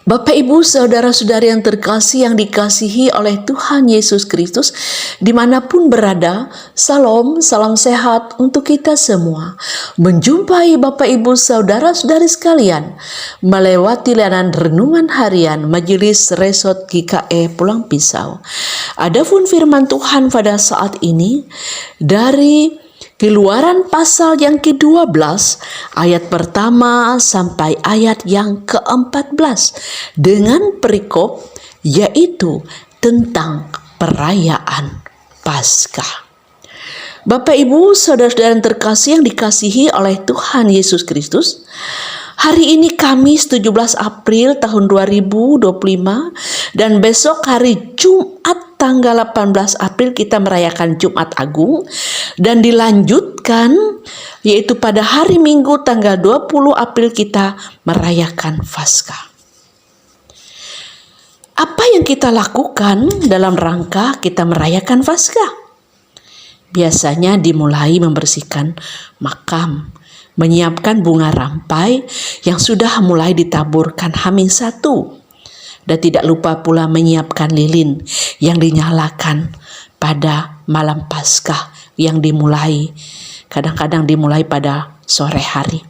Bapak, Ibu, saudara-saudari yang terkasih yang dikasihi oleh Tuhan Yesus Kristus, dimanapun berada, salam sehat untuk kita semua. Menjumpai Bapak, Ibu, saudara-saudari sekalian, melewati layanan renungan harian Majelis Resort GKE Pulang Pisau. Adapun firman Tuhan pada saat ini dari Keluaran pasal yang ke-12 ayat pertama sampai ayat yang ke-14 dengan perikop yaitu tentang perayaan Paskah. Bapak, Ibu, saudara-saudara yang terkasih yang dikasihi oleh Tuhan Yesus Kristus, hari ini Kamis 17 April tahun 2025 dan besok hari Jumat tanggal 18 April kita merayakan Jumat Agung dan dilanjutkan yaitu pada hari Minggu tanggal 20 April kita merayakan Paskah. Apa yang kita lakukan dalam rangka kita merayakan Paskah? Biasanya dimulai membersihkan makam, menyiapkan bunga rampai yang sudah mulai ditaburkan H-1, dan tidak lupa pula menyiapkan lilin yang dinyalakan pada malam Paskah yang kadang-kadang dimulai pada sore hari.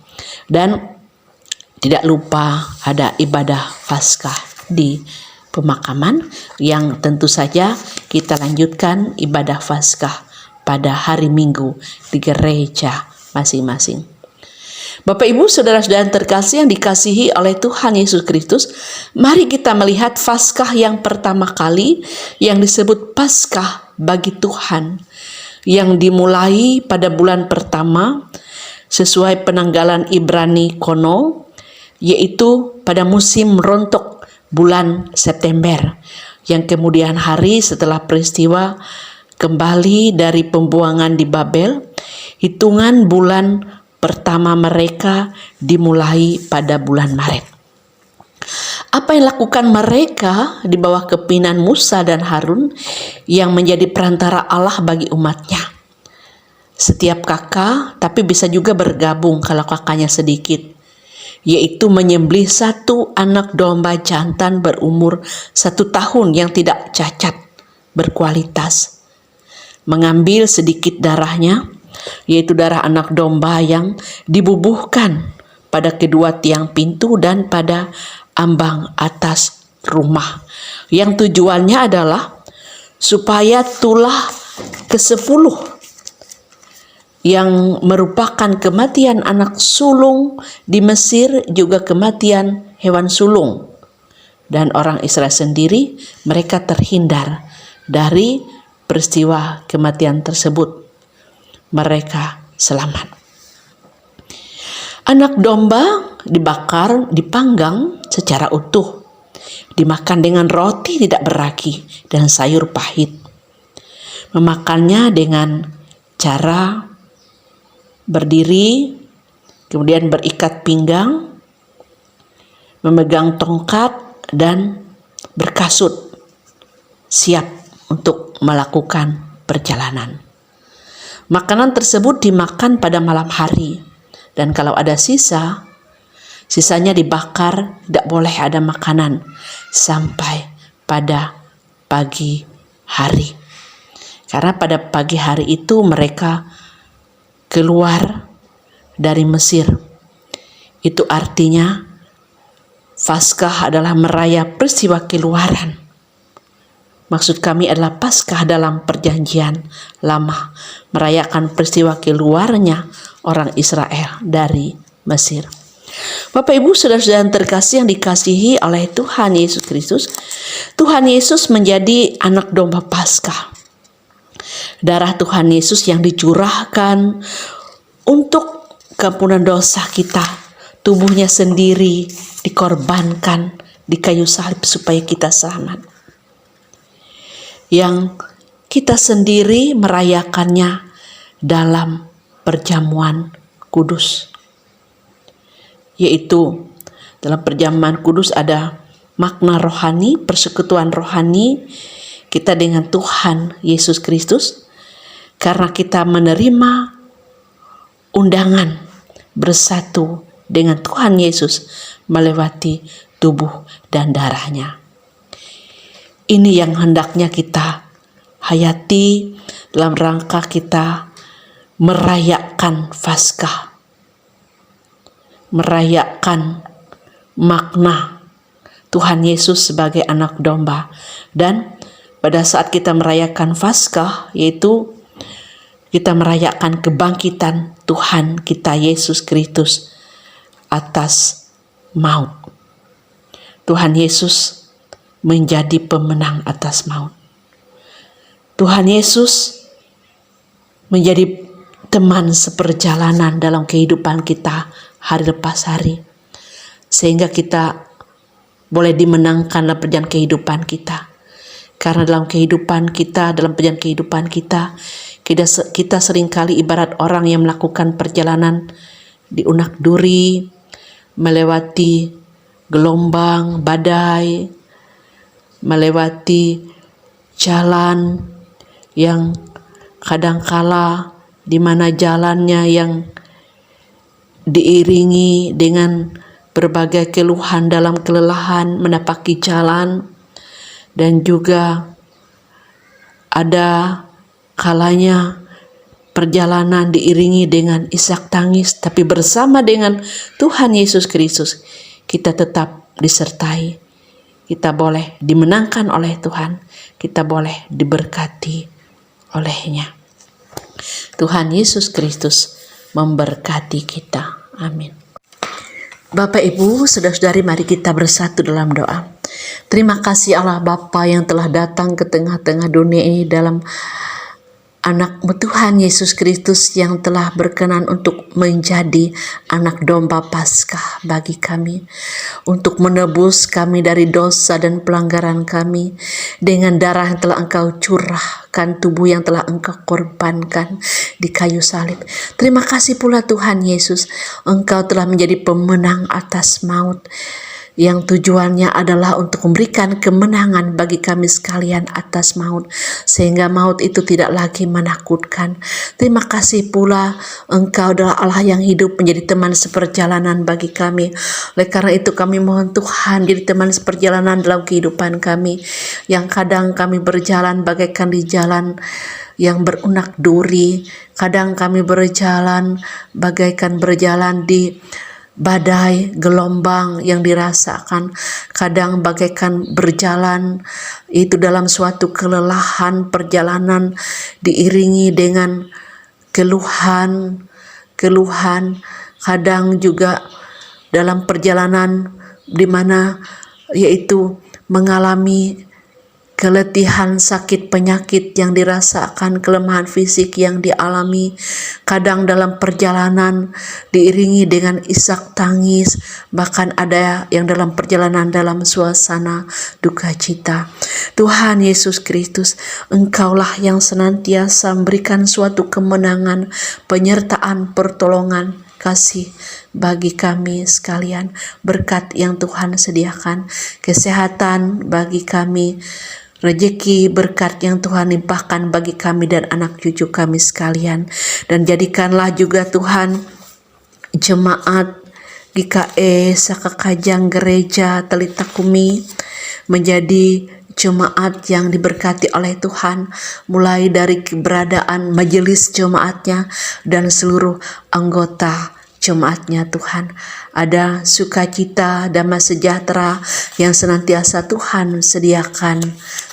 Dan tidak lupa ada ibadah Paskah di pemakaman yang tentu saja kita lanjutkan ibadah Paskah pada hari Minggu di gereja masing-masing. Bapak, Ibu, saudara-saudara yang terkasih yang dikasihi oleh Tuhan Yesus Kristus, mari kita melihat Paskah yang pertama kali yang disebut Paskah bagi Tuhan, yang dimulai pada bulan pertama sesuai penanggalan Ibrani kuno, yaitu pada musim rontok bulan September, yang kemudian hari setelah peristiwa kembali dari pembuangan di Babel. Hitungan bulan pertama mereka dimulai pada bulan Maret. Apa yang lakukan mereka di bawah kepimpinan Musa dan Harun yang menjadi perantara Allah bagi umatnya? Setiap kakak, tapi bisa juga bergabung kalau kakaknya sedikit, yaitu menyembelih satu anak domba jantan berumur 1 tahun yang tidak cacat, berkualitas. Mengambil sedikit darahnya, yaitu darah anak domba yang dibubuhkan pada kedua tiang pintu dan pada ambang atas rumah, yang tujuannya adalah supaya tulah ke-10 yang merupakan kematian anak sulung di Mesir juga kematian hewan sulung, dan orang Israel sendiri mereka terhindar dari peristiwa kematian tersebut. Mereka selamat. Anak domba dibakar, dipanggang secara utuh, dimakan dengan roti tidak beragi dan sayur pahit. Memakannya dengan cara berdiri, kemudian berikat pinggang, memegang tongkat dan berkasut, siap untuk melakukan perjalanan. Makanan tersebut dimakan pada malam hari, dan kalau ada sisanya dibakar, tidak boleh ada makanan sampai pada pagi hari. Karena pada pagi hari itu mereka keluar dari Mesir. Itu artinya Paskah adalah meraya peristiwa keluaran. Maksud kami adalah Paskah dalam perjanjian lama, merayakan peristiwa keluarnya orang Israel dari Mesir. Bapak, Ibu, saudara-saudara yang terkasih yang dikasihi oleh Tuhan Yesus Kristus, Tuhan Yesus menjadi anak domba Paskah. Darah Tuhan Yesus yang dicurahkan untuk keampunan dosa kita, tubuhnya sendiri dikorbankan di kayu salib supaya kita selamat. Yang kita sendiri merayakannya dalam perjamuan kudus, yaitu dalam perjamuan kudus ada makna rohani, persekutuan rohani kita dengan Tuhan Yesus Kristus, karena kita menerima undangan bersatu dengan Tuhan Yesus melewati tubuh dan darahnya. Ini yang hendaknya kita hayati dalam rangka kita merayakan Paskah, merayakan makna Tuhan Yesus sebagai anak domba. Dan pada saat kita merayakan Paskah, yaitu kita merayakan kebangkitan Tuhan kita Yesus Kristus atas maut. Tuhan Yesus menjadi pemenang atas maut. Tuhan Yesus menjadi teman seperjalanan dalam kehidupan kita hari lepas hari, sehingga kita boleh dimenangkan dalam perjalanan kehidupan kita. Karena dalam perjalanan kehidupan kita seringkali ibarat orang yang melakukan perjalanan di unak duri, melewati gelombang, badai, melewati jalan yang kadangkala di mana jalannya yang diiringi dengan berbagai keluhan dalam kelelahan menapaki jalan, dan juga ada kalanya perjalanan diiringi dengan isak tangis, tapi bersama dengan Tuhan Yesus Kristus kita tetap disertai. Kita boleh dimenangkan oleh Tuhan, kita boleh diberkati olehnya. Tuhan Yesus Kristus memberkati kita. Amin. Bapak Ibu, saudara-saudari, mari kita bersatu dalam doa. Terima kasih Allah Bapa yang telah datang ke tengah-tengah dunia ini dalam anak-Mu Tuhan Yesus Kristus yang telah berkenan untuk menjadi anak domba Paskah bagi kami, untuk menebus kami dari dosa dan pelanggaran kami dengan darah yang telah Engkau curahkan, tubuh yang telah Engkau korbankan di kayu salib. Terima kasih pula Tuhan Yesus, Engkau telah menjadi pemenang atas maut, yang tujuannya adalah untuk memberikan kemenangan bagi kami sekalian atas maut, sehingga maut itu tidak lagi menakutkan. Terima kasih pula Engkau adalah Allah yang hidup menjadi teman seperjalanan bagi kami. Oleh karena itu kami mohon Tuhan jadi teman seperjalanan dalam kehidupan kami, yang kadang kami berjalan bagaikan di jalan yang berunak duri, kadang kami berjalan bagaikan berjalan di badai, gelombang yang dirasakan, kadang bagaikan berjalan itu dalam suatu kelelahan perjalanan diiringi dengan keluhan, kadang juga dalam perjalanan di mana yaitu mengalami keletihan, sakit, penyakit yang dirasakan, kelemahan fisik yang dialami, kadang dalam perjalanan diiringi dengan isak tangis, bahkan ada yang dalam perjalanan dalam suasana duka cita. Tuhan Yesus Kristus, Engkaulah yang senantiasa memberikan suatu kemenangan, penyertaan, pertolongan, kasih bagi kami sekalian, berkat yang Tuhan sediakan, kesehatan bagi kami, rezeki berkat yang Tuhan limpahkan bagi kami dan anak cucu kami sekalian. Dan jadikanlah juga Tuhan jemaat GKE Sakakajang Gereja Telita Kumi menjadi jemaat yang diberkati oleh Tuhan, mulai dari keberadaan majelis jemaatnya dan seluruh anggota jemaatnya. Tuhan, ada sukacita, damai sejahtera yang senantiasa Tuhan sediakan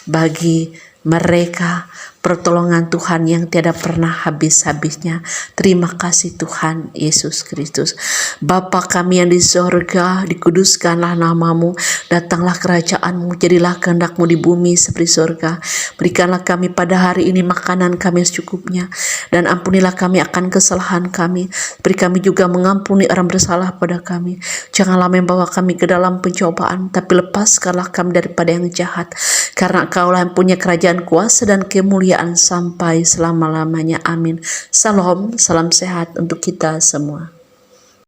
bagi mereka, pertolongan Tuhan yang tiada pernah habis-habisnya. Terima kasih Tuhan Yesus Kristus. Bapa kami yang di sorga, dikuduskanlah namamu, datanglah kerajaanmu, jadilah kehendak-Mu di bumi seperti sorga. Berikanlah kami pada hari ini makanan kami secukupnya, dan ampunilah kami akan kesalahan kami, beri kami juga mengampuni orang bersalah pada kami. Janganlah membawa kami ke dalam pencobaan, tapi lepaskanlah kami daripada yang jahat, karena Engkaulah yang punya kerajaan, kuasa dan kemuliaan sampai selama-lamanya. Amin. Salam sehat untuk kita semua.